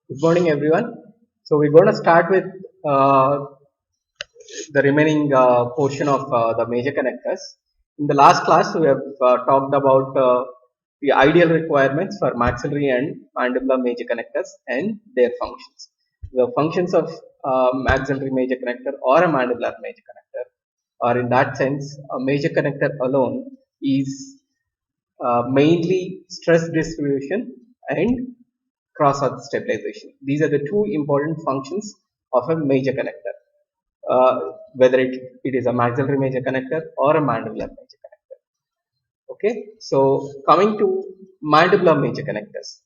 Good morning, everyone. So we're going to start with the remaining portion of the major connectors. In the last class, we have talked about the ideal requirements for maxillary and mandibular major connectors and their functions. The functions of maxillary major connector or a mandibular major connector, or in that sense, a major connector alone is mainly stress distribution and cross-arch stabilization. These are the two important functions of a major connector, whether it is a maxillary major connector or a mandibular major connector. Okay, so coming to mandibular major connectors,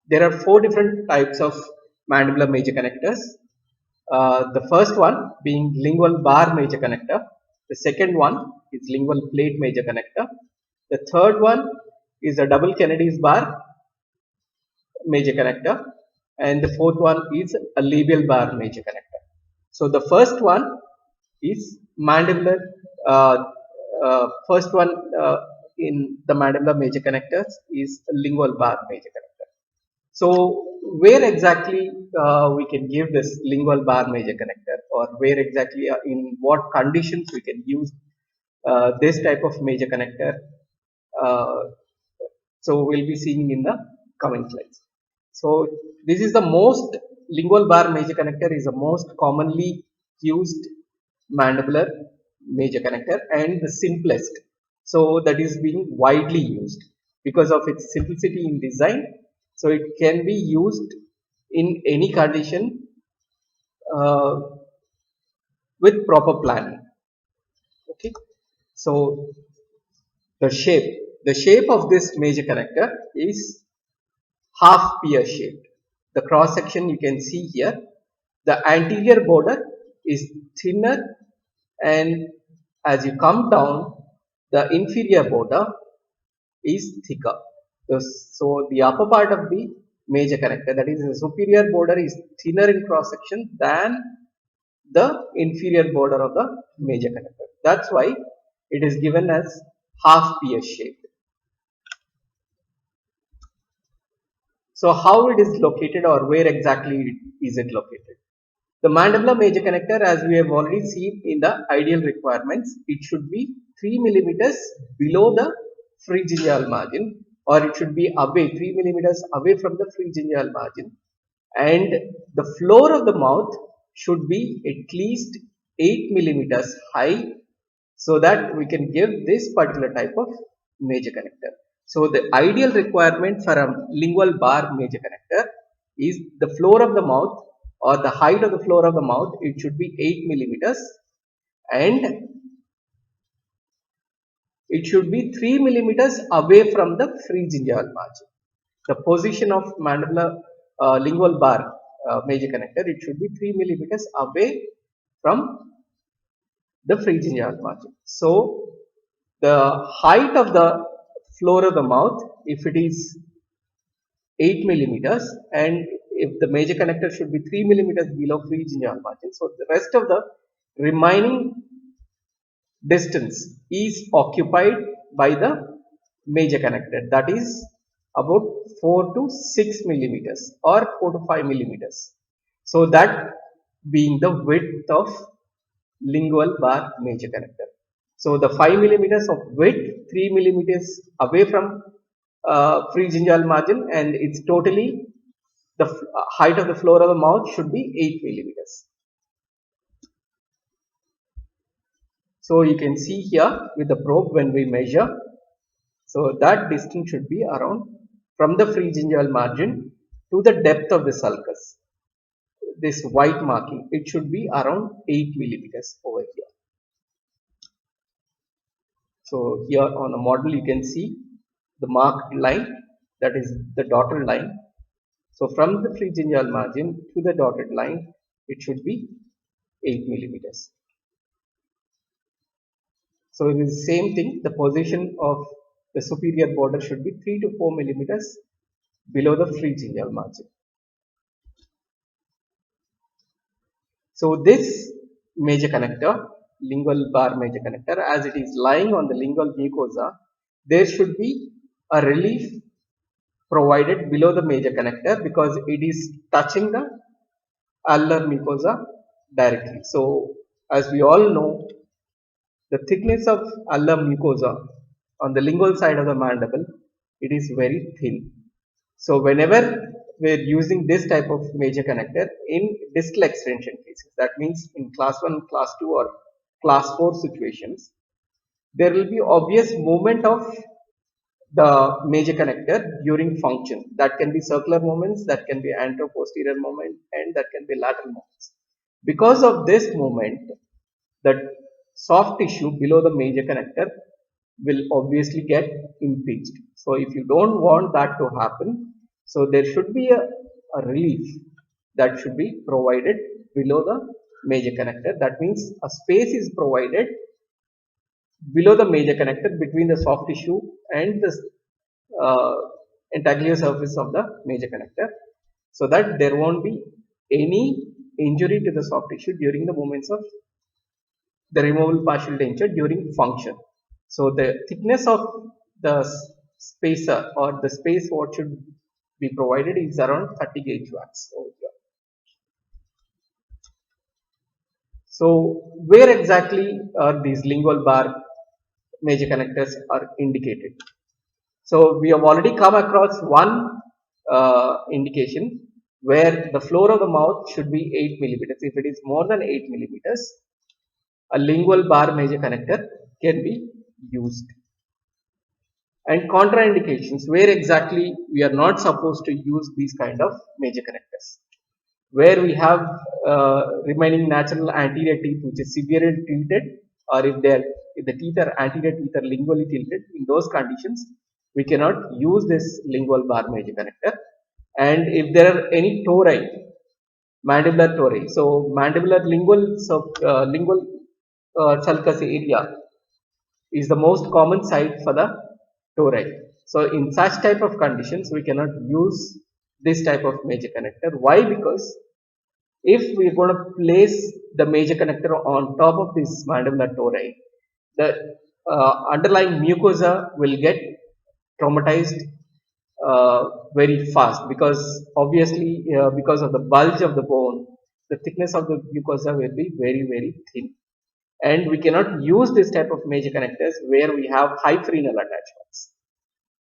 there are four different types of mandibular major connectors. The first one being lingual bar major connector. The second one is lingual plate major connector. The third one is a double Kennedy's bar major connector, and the fourth one is a labial bar major connector. So the first one is mandibular. Uh, First one in the mandibular major connectors is a lingual bar major connector. So where exactly we can give this lingual bar major connector, or where exactly in what conditions we can use this type of major connector? Uh, so we'll be seeing in the coming slides. So this is the most lingual bar major connector is the most commonly used mandibular major connector and the simplest. So that is being widely used because of its simplicity in design. So it can be used in any condition uh, with proper planning. Okay. So the shape of this major connector is half pear shaped. The cross section you can see here. The anterior border is thinner, and as you come down, the inferior border is thicker. So the upper part of the major connector, that is the superior border, is thinner in cross section than the inferior border of the major connector. That's why it is given as half pear shaped. So how it is located, or where exactly is it located? The mandibular major connector, as we have already seen in the ideal requirements, it should be 3 millimeters below the pharyngeal margin, or it should be away 3 millimeters away from the pharyngeal margin, and the floor of the mouth should be at least 8 millimeters high, so that we can give this particular type of major connector. So the ideal requirement for a lingual bar major connector is the floor of the mouth, or the height of the floor of the mouth, it should be 8 millimeters, and it should be 3 millimeters away from the pharyngeal margin. The position of mandibular lingual bar major connector, it should be 3 millimeters away from the pharyngeal margin. So the height of the floor of the mouth, if it is 8 millimeters, and if the major connector should be 3 millimeters below pharyngeal margin, so the rest of the remaining distance is occupied by the major connector, that is about 4 to 6 millimeters or 4 to 5 millimeters. So that being the width of lingual bar major connector. So the 5 millimeters of width, 3 millimeters away from pharyngeal margin, and it's totally the height of the floor of the mouth should be 8 millimeters. So you can see here with the probe when we measure, so that distance should be around from the pharyngeal margin to the depth of the sulcus. This white marking, it should be around 8 millimeters over here. So here on the model you can see the marked line, that is the dotted line. So from the pharyngeal margin to the dotted line, it should be 8 millimeters. So it is the same thing, the position of the superior border should be 3 to 4 millimeters below the pharyngeal margin. So this major connector, lingual bar major connector, as it is lying on the lingual mucosa, there should be a relief provided below the major connector because it is touching the ulnar mucosa directly. So as we all know, the thickness of ulnar mucosa on the lingual side of the mandible, it is very thin. So whenever we're using this type of major connector in distal extension cases, that means in class 1, class 2 or class 4 situations, there will be obvious movement of the major connector during function. That can be circular movements, that can be anteroposterior movement, and that can be lateral movements. Because of this movement, the soft tissue below the major connector will obviously get impinged. So if you don't want that to happen, so there should be a relief that should be provided below the major connector. That means a space is provided below the major connector between the soft tissue and the uh, intaglio surface of the major connector, so that there won't be any injury to the soft tissue during the moments of the removable partial denture during function. So the thickness of the spacer or the space what should be provided is around 30 gauge wax over here. So where exactly are these lingual bar major connectors are indicated? So we have already come across one indication where the floor of the mouth should be 8 millimeters. If it is more than 8 millimeters, a lingual bar major connector can be used. And contraindications, where exactly we are not supposed to use these kind of major connectors. Where we have remaining natural anterior teeth which is severely tilted, or if the teeth are anterior teeth are lingually tilted, in those conditions we cannot use this lingual bar major connector. And if there are any tori, mandibular tori, so mandibular lingual sulcus area is the most common site for the tori. So in such type of conditions, we cannot use this type of major connector. Why? Because if we're going to place the major connector on top of this mandibular tori, the underlying mucosa will get traumatized very fast, because obviously because of the bulge of the bone, the thickness of the mucosa will be very very thin, and we cannot use this type of major connectors where we have high frenal attachments,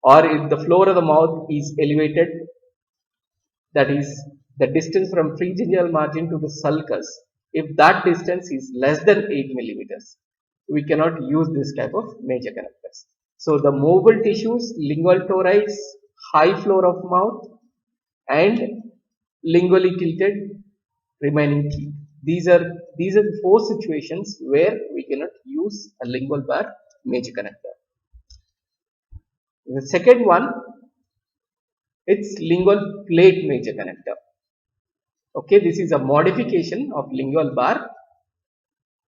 or if the floor of the mouth is elevated, that is the distance from pharyngeal margin to the sulcus, if that distance is less than 8 millimeters, we cannot use this type of major connectors. So the movable tissues, lingual torides, high floor of mouth, and lingually tilted remaining teeth, these are the four situations where we cannot use a lingual bar major connector. The second one, it's lingual plate major connector. Okay, this is a modification of lingual bar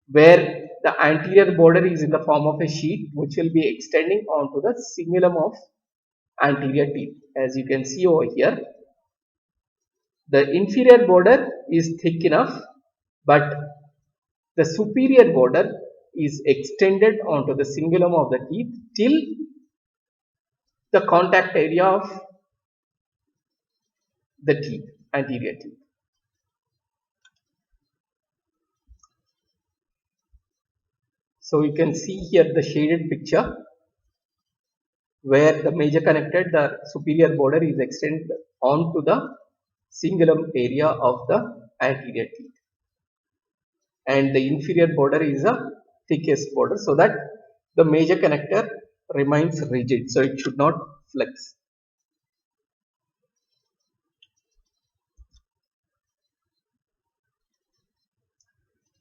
where the anterior border is in the form of a sheet which will be extending onto the cingulum of anterior teeth. As you can see over here, the inferior border is thick enough, but the superior border is extended onto the cingulum of the teeth till the contact area of the teeth, anterior teeth. So you can see here the shaded picture where the major connector, the superior border is extended onto the cingulum area of the anterior teeth, and the inferior border is the thickest border, so that the major connector remains rigid, so it should not flex.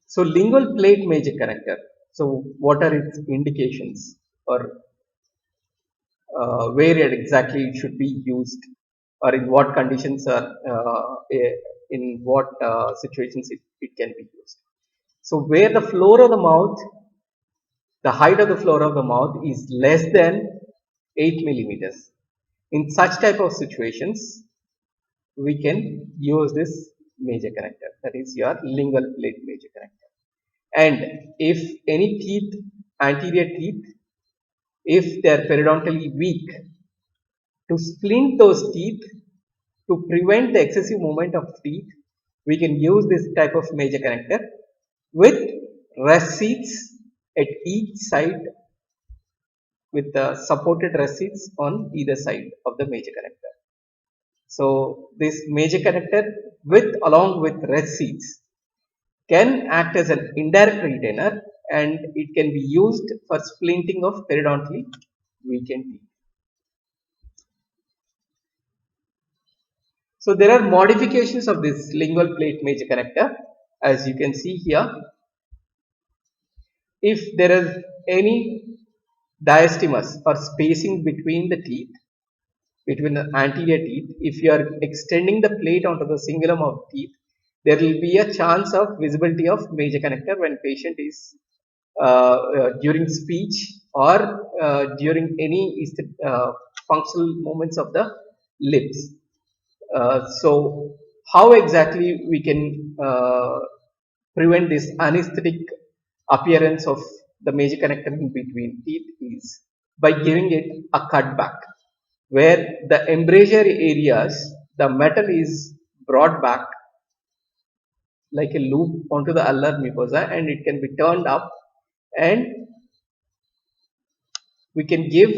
So lingual plate major connector. So what are its indications, or where exactly it should be used, or in what conditions, or in what situations it can be used? So where the floor of the mouth, the height of the floor of the mouth is less than 8 millimeters. In such type of situations, we can use this major connector, that is your lingual plate major connector. And if any teeth, anterior teeth, if they are periodontally weak, To splint those teeth, to prevent the excessive movement of teeth, we can use this type of major connector with rest seats at each side, with the supported rest seats on either side of the major connector. So this major connector with along with rest seats can act as an indirect retainer, and it can be used for splinting of periodontally weakened teeth. So there are modifications of this lingual plate major connector, as you can see here. If there is any diastemas or spacing between the teeth, between the anterior teeth, if you are extending the plate onto the cingulum of teeth, there will be a chance of visibility of major connector when patient is during speech or during any functional movements of the lips. So how exactly we can prevent this anesthetic appearance of the major connector in between teeth is by giving it a cutback, where the embrasure areas, the metal is brought back like a loop onto the ulnar mucosa, and it can be turned up, and we can give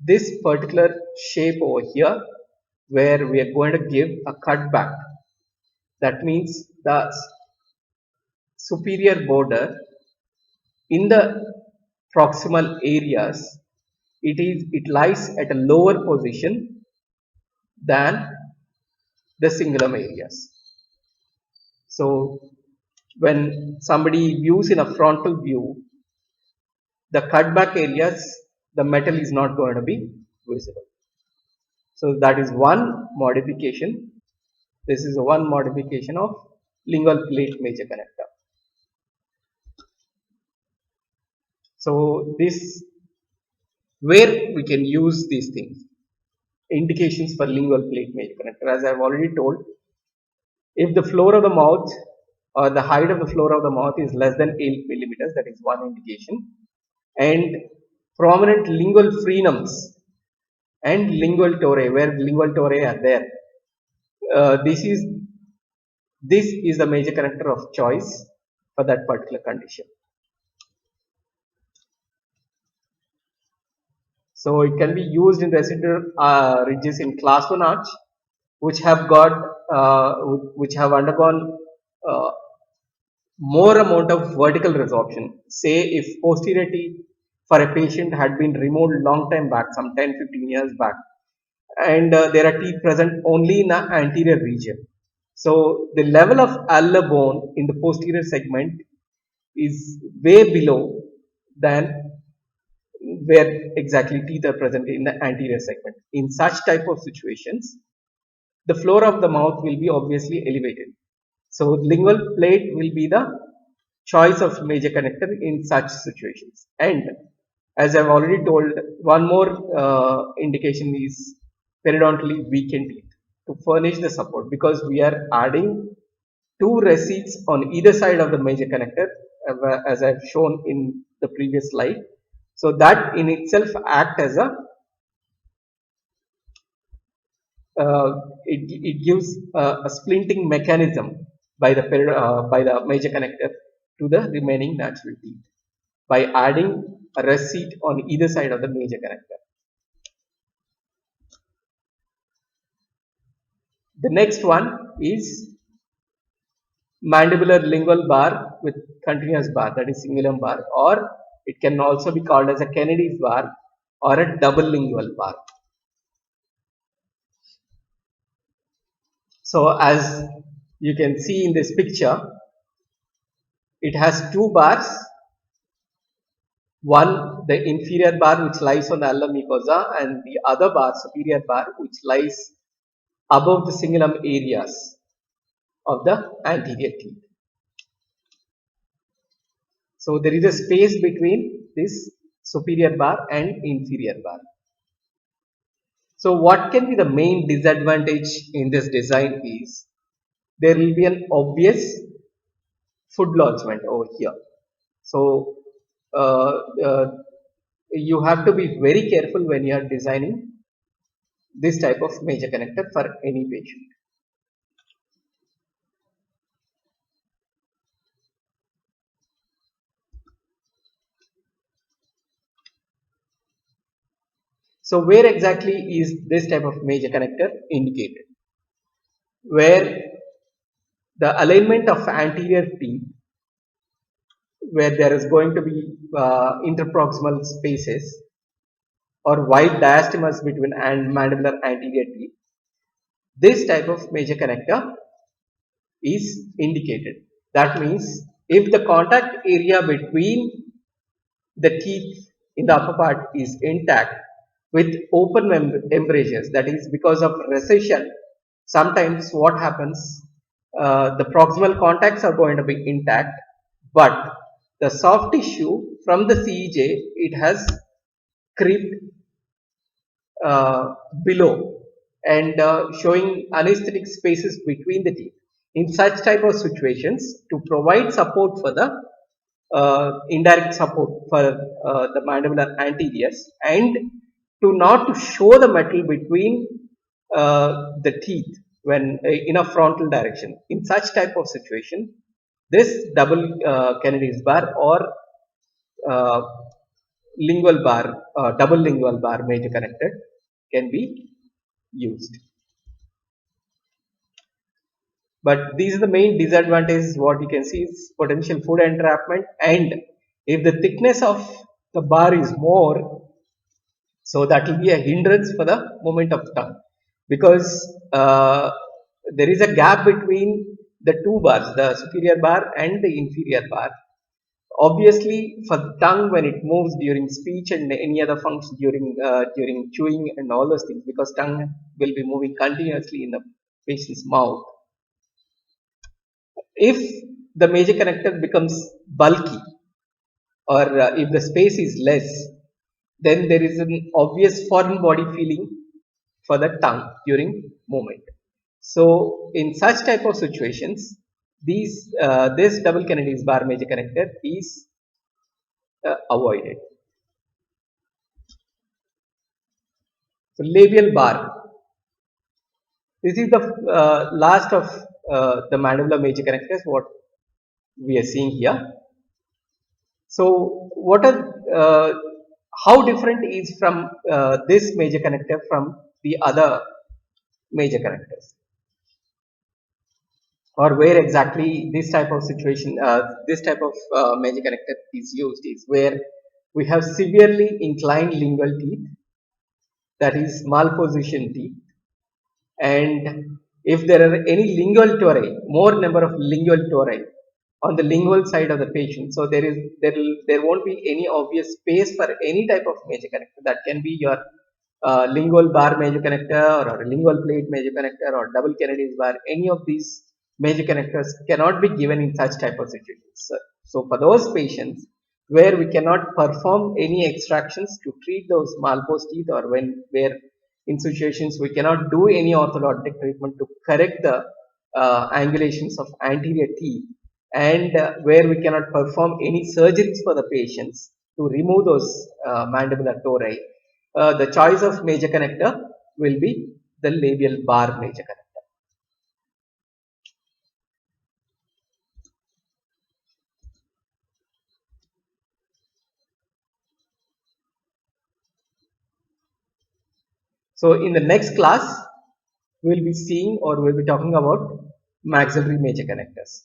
this particular shape over here, where we are going to give a cutback. That means the superior border in the proximal areas, it lies at a lower position than the cingulum areas. So when somebody views in a frontal view, the cutback areas, the metal is not going to be visible. So that is one modification. This is one modification of lingual plate major connector. So this, where we can use these things, indications for lingual plate major connector, as I've already told, if the floor of the mouth or the height of the floor of the mouth is less than 8 millimeters, that is one indication, and prominent lingual frenums and lingual torrei, where lingual torrei are there, uh, this is this is the major connector of choice for that particular condition. So it can be used in residual ridges in class 1 arch, which have got which have undergone uh, more amount of vertical resorption. Say if posterior teeth for a patient had been removed long time back, some 10-15 years back, and there are teeth present only in the anterior region. So the level of ulnar bone in the posterior segment is way below than where exactly teeth are present in the anterior segment. In such type of situations, the floor of the mouth will be obviously elevated. So lingual plate will be the choice of major connector in such situations. And as I've already told, one more indication is periodontally weakened teeth to furnish the support, because we are adding two receipts on either side of the major connector, as I've shown in the previous slide. So that in itself act as a it gives a splinting mechanism by the major connector to the remaining natural teeth by adding a receipt on either side of the major connector. The next one is mandibular lingual bar with continuous bar, that is cingulum bar, or it can also be called as a Kennedy's bar or a double lingual bar. So as you can see in this picture, it has two bars. One, the inferior bar which lies on the ulnar mucosa, and the other bar, superior bar, which lies above the cingulum areas of the anterior teeth. So there is a space between this superior bar and inferior bar. So what can be the main disadvantage in this design is there will be an obvious foot lodgement over here. So uh, uh, you have to be very careful when you are designing this type of major connector for any patient. So where exactly is this type of major connector indicated? Where the alignment of anterior teeth, where there is going to be interproximal spaces or wide diastemas between and mandibular anterior teeth, this type of major connector is indicated. That means if the contact area between the teeth in the upper part is intact with open embrasures, that is because of recession, sometimes what happens, the proximal contacts are going to be intact, but the soft tissue from the CEJ, it has creeped below and showing anesthetic spaces between the teeth. In such type of situations, to provide support for the indirect support for the mandibular anteriors and to not to show the metal between the teeth when in a frontal direction. In such type of situation, this double Kennedy's bar or uh, double lingual bar major connector can be used. But these are the main disadvantages. What you can see is potential food entrapment, and if the thickness of the bar is more, so that will be a hindrance for the movement of tongue, because there is a gap between the two bars, the superior bar and the inferior bar. Obviously, for the tongue when it moves during speech and any other function during chewing and all those things, because tongue will be moving continuously in the patient's mouth. If the major connector becomes bulky or if the space is less, then there is an obvious foreign body feeling for the tongue during movement. So in such type of situations, this double Kennedy's bar major connector is avoided. So labial bar. This is the last of the mandibular major connectors. What we are seeing here. So what are how different is from this major connector from the other major connectors, or where exactly this type of situation, this type of major connector is used is where we have severely inclined lingual teeth, that is malposition teeth, and if there are any lingual tori, more number of lingual tori on the lingual side of the patient, so there won't be any obvious space for any type of major connector. That can be your lingual bar major connector or a lingual plate major connector or double Kennedy's bar. Any of these major connectors cannot be given in such type of situations. So for those patients where we cannot perform any extractions to treat those malpose teeth, or when where in situations we cannot do any orthodontic treatment to correct the angulations of anterior teeth, and where we cannot perform any surgeries for the patients to remove those mandibular tori, the choice of major connector will be the labial bar major connector. So in the next class, we'll be seeing or we'll be talking about maxillary major connectors.